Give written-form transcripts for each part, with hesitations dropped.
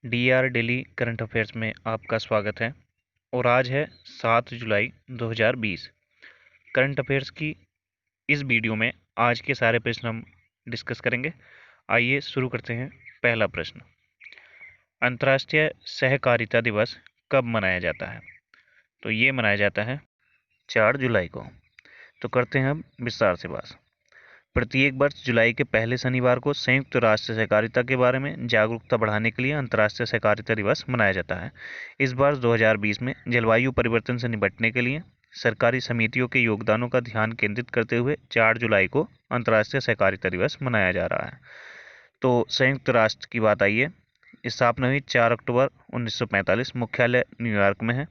D R daily current affairs में आपका स्वागत है। और आज है 7 जुलाई 2020। करंट अफेयर्स की इस वीडियो में आज के सारे प्रश्न हम डिस्कस करेंगे। आइए शुरू करते हैं। पहला प्रश्न, अंतर्राष्ट्रीय सहकारिता दिवस कब मनाया जाता है? तो ये मनाया जाता है 4 जुलाई को। तो करते हैं अब विस्तार से बात। प्रत्येक वर्ष जुलाई के पहले शनिवार को संयुक्त राष्ट्र सहकारिता के बारे में जागरूकता बढ़ाने के लिए अंतर्राष्ट्रीय सहकारिता दिवस मनाया जाता है। इस वर्ष 2020 में जलवायु परिवर्तन से निपटने के लिए सरकारी समितियों के योगदानों का ध्यान केंद्रित करते हुए 4 जुलाई को अंतर्राष्ट्रीय सहकारिता दिवस मनाया जा रहा है। तो संयुक्त राष्ट्र की बात आई है। स्थापना हुई 4 अक्टूबर 1945। मुख्यालय न्यूयॉर्क में है।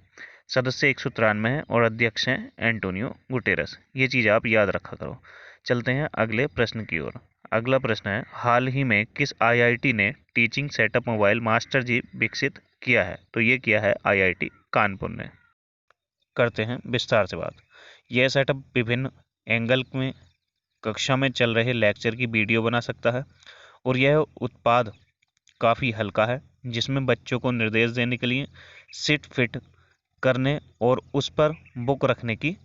सदस्य 193 हैं और अध्यक्ष हैं एंटोनियो गुटेरस। ये चीज़ आप याद रखा करो। चलते हैं अगले प्रश्न की ओर। अगला प्रश्न है, हाल ही में किस आईआईटी ने टीचिंग सेटअप मोबाइल मास्टर जी विकसित किया है? तो ये किया है आईआईटी कानपुर ने। करते हैं विस्तार से बात। यह सेटअप विभिन्न एंगल में कक्षा में चल रहे लेक्चर की वीडियो बना सकता है और यह उत्पाद काफ़ी हल्का है, जिसमें बच्चों को निर्देश देने के लिए सिट फिट करने और उस पर बुक रखने की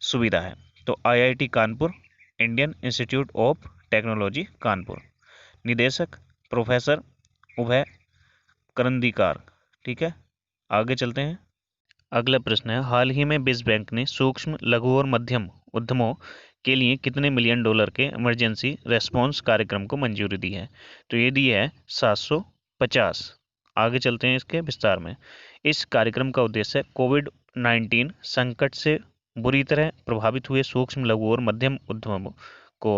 सुविधा है। तो IIT Kanpur, Indian institute of technology Kanpur, निदेशक प्रोफेसर उभय करंदीकर। ठीक है, आगे चलते हैं। अगला प्रश्न है, हाल ही में विश्व बैंक ने सूक्ष्म, लघु और मध्यम उद्यमों के लिए कितने मिलियन डॉलर के इमरजेंसी रेस्पॉन्स कार्यक्रम को मंजूरी दी है? तो ये दी है 750। आगे चलते हैं इसके विस्तार में। इस कार्यक्रम का उद्देश्य कोविड-19 संकट से बुरी तरह प्रभावित हुए सूक्ष्म, लघु और मध्यम उद्यमों को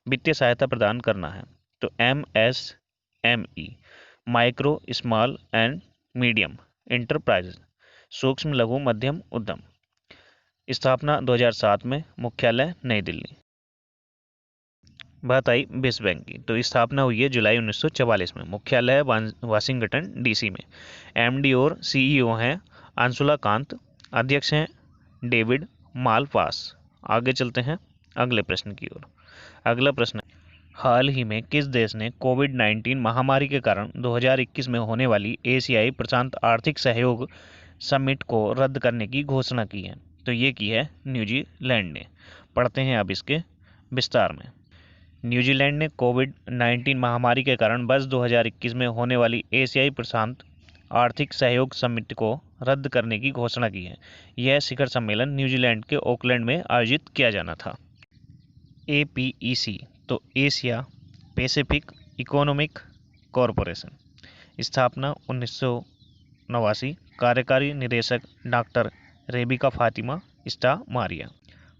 वित्तीय सहायता प्रदान करना है। तो MSME, micro small and medium enterprises, सूक्ष्म लघु मध्यम उद्यम। स्थापना 2007 में। मुख्यालय नई दिल्ली। बात आई विश्व बैंक की, तो स्थापना हुई है जुलाई 1944 में। मुख्यालय वाशिंगटन डीसी में। एमडी और सीईओ हैं अंशुला कांत। अध्यक्ष हैं डेविड मालपास। आगे चलते हैं अगले प्रश्न की ओर। अगला प्रश्न, हाल ही में किस देश ने कोविड-19 महामारी के कारण 2021 में होने वाली एशियाई प्रशांत आर्थिक सहयोग समिट को रद्द करने की घोषणा की है? तो ये की है न्यूजीलैंड ने। पढ़ते हैं अब इसके विस्तार में। न्यूजीलैंड ने कोविड-19 महामारी के कारण वर्ष 2021 में होने वाली एशियाई प्रशांत आर्थिक सहयोग समिट को रद्द करने की घोषणा की है। यह शिखर सम्मेलन न्यूजीलैंड के ऑकलैंड में आयोजित किया जाना था। APEC, तो एशिया पैसिफिक इकोनॉमिक कॉरपोरेशन। स्थापना 1989। कार्यकारी निदेशक डॉक्टर रेबिका फातिमा स्टा मारिया।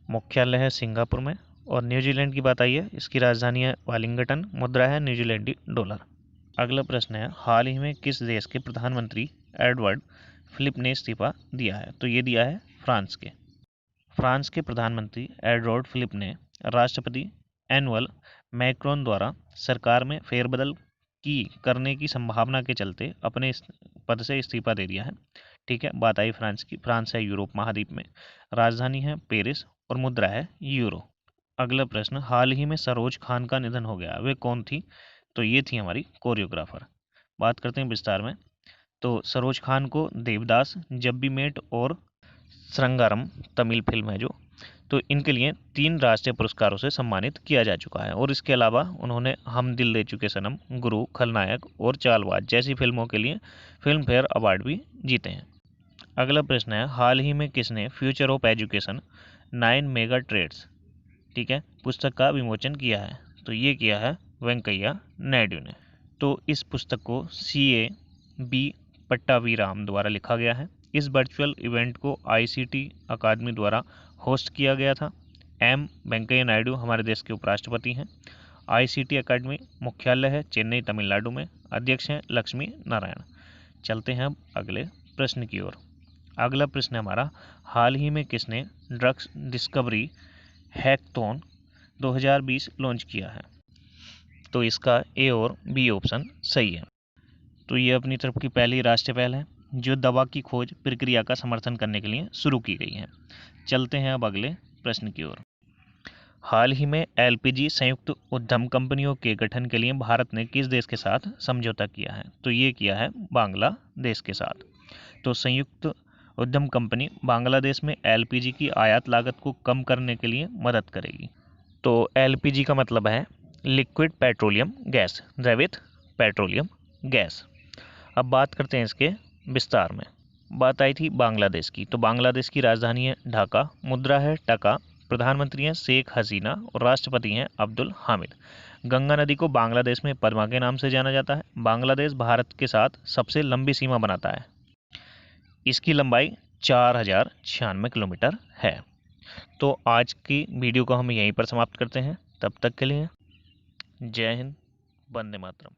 मुख्यालय है सिंगापुर में। और न्यूजीलैंड की बात आई है, इसकी राजधानी है वेलिंगटन। मुद्रा है न्यूजीलैंडी डॉलर। अगला प्रश्न है, हाल ही में किस देश के प्रधानमंत्री एडवर्ड फिलिप ने इस्तीफा दिया है? तो ये दिया है फ्रांस के। फ्रांस के प्रधानमंत्री एडवर्ड फिलिप ने राष्ट्रपति एनुअल मैक्रोन द्वारा सरकार में फेरबदल की करने की संभावना के चलते अपने पद से इस्तीफा दे दिया है। ठीक है, बात आई फ्रांस की। फ्रांस है यूरोप महाद्वीप में। राजधानी है पेरिस और मुद्रा है यूरो। अगला प्रश्न, हाल ही में सरोज खान का निधन हो गया, वे कौन थी? तो ये थी हमारी कोरियोग्राफर। बात करते हैं विस्तार में। तो सरोज खान को देवदास, जब वी मेट और श्रृंगारम तमिल फिल्म है जो, तो इनके लिए 3 राष्ट्रीय पुरस्कारों से सम्मानित किया जा चुका है। और इसके अलावा उन्होंने हम दिल दे चुके सनम, गुरु, खलनायक और चालबाज जैसी फिल्मों के लिए फिल्म फेयर अवार्ड भी जीते हैं। अगला प्रश्न है, हाल ही में किसने future of education 9 mega trends, ठीक है, पुस्तक का विमोचन किया है? तो ये किया है वेंकैया नायडू ने। तो इस पुस्तक को CA-B पट्टावीराम द्वारा लिखा गया है। इस वर्चुअल इवेंट को ICT अकादमी द्वारा होस्ट किया गया था। वेंकैया नायडू हमारे देश के उपराष्ट्रपति हैं। ICT अकादमी मुख्यालय है चेन्नई, तमिलनाडु में। अध्यक्ष हैं लक्ष्मी नारायण। चलते हैं अब अगले प्रश्न की ओर। अगला प्रश्न हमारा, हाल ही में किसने ड्रग्स डिस्कवरी हैकथॉन 2020 लॉन्च किया है? तो इसका A और B ऑप्शन सही है। तो ये अपनी तरफ की पहली राष्ट्रीय पहल है जो दवा की खोज प्रक्रिया का समर्थन करने के लिए शुरू की गई है। चलते हैं अब अगले प्रश्न की ओर। हाल ही में एलपीजी संयुक्त उद्यम कंपनियों के गठन के लिए भारत ने किस देश के साथ समझौता किया है? तो ये किया है बांग्लादेश के साथ। तो संयुक्त उद्यम कंपनी बांग्लादेश में एलपीजी की आयात लागत को कम करने के लिए मदद करेगी। तो एलपीजी का मतलब है लिक्विड पेट्रोलियम गैस, द्रवित पेट्रोलियम गैस। अब बात करते हैं इसके विस्तार में। बात आई थी बांग्लादेश की, तो बांग्लादेश की राजधानी है ढाका, मुद्रा है टका, प्रधानमंत्री हैं शेख हसीना और राष्ट्रपति हैं अब्दुल हामिद। गंगा नदी को बांग्लादेश में पद्मा के नाम से जाना जाता है। बांग्लादेश भारत के साथ सबसे लंबी सीमा बनाता है। इसकी लंबाई 4096 किलोमीटर है। तो आज की वीडियो को हम यहीं पर समाप्त करते हैं। तब तक के लिए जय हिंद, वंदे मातरम।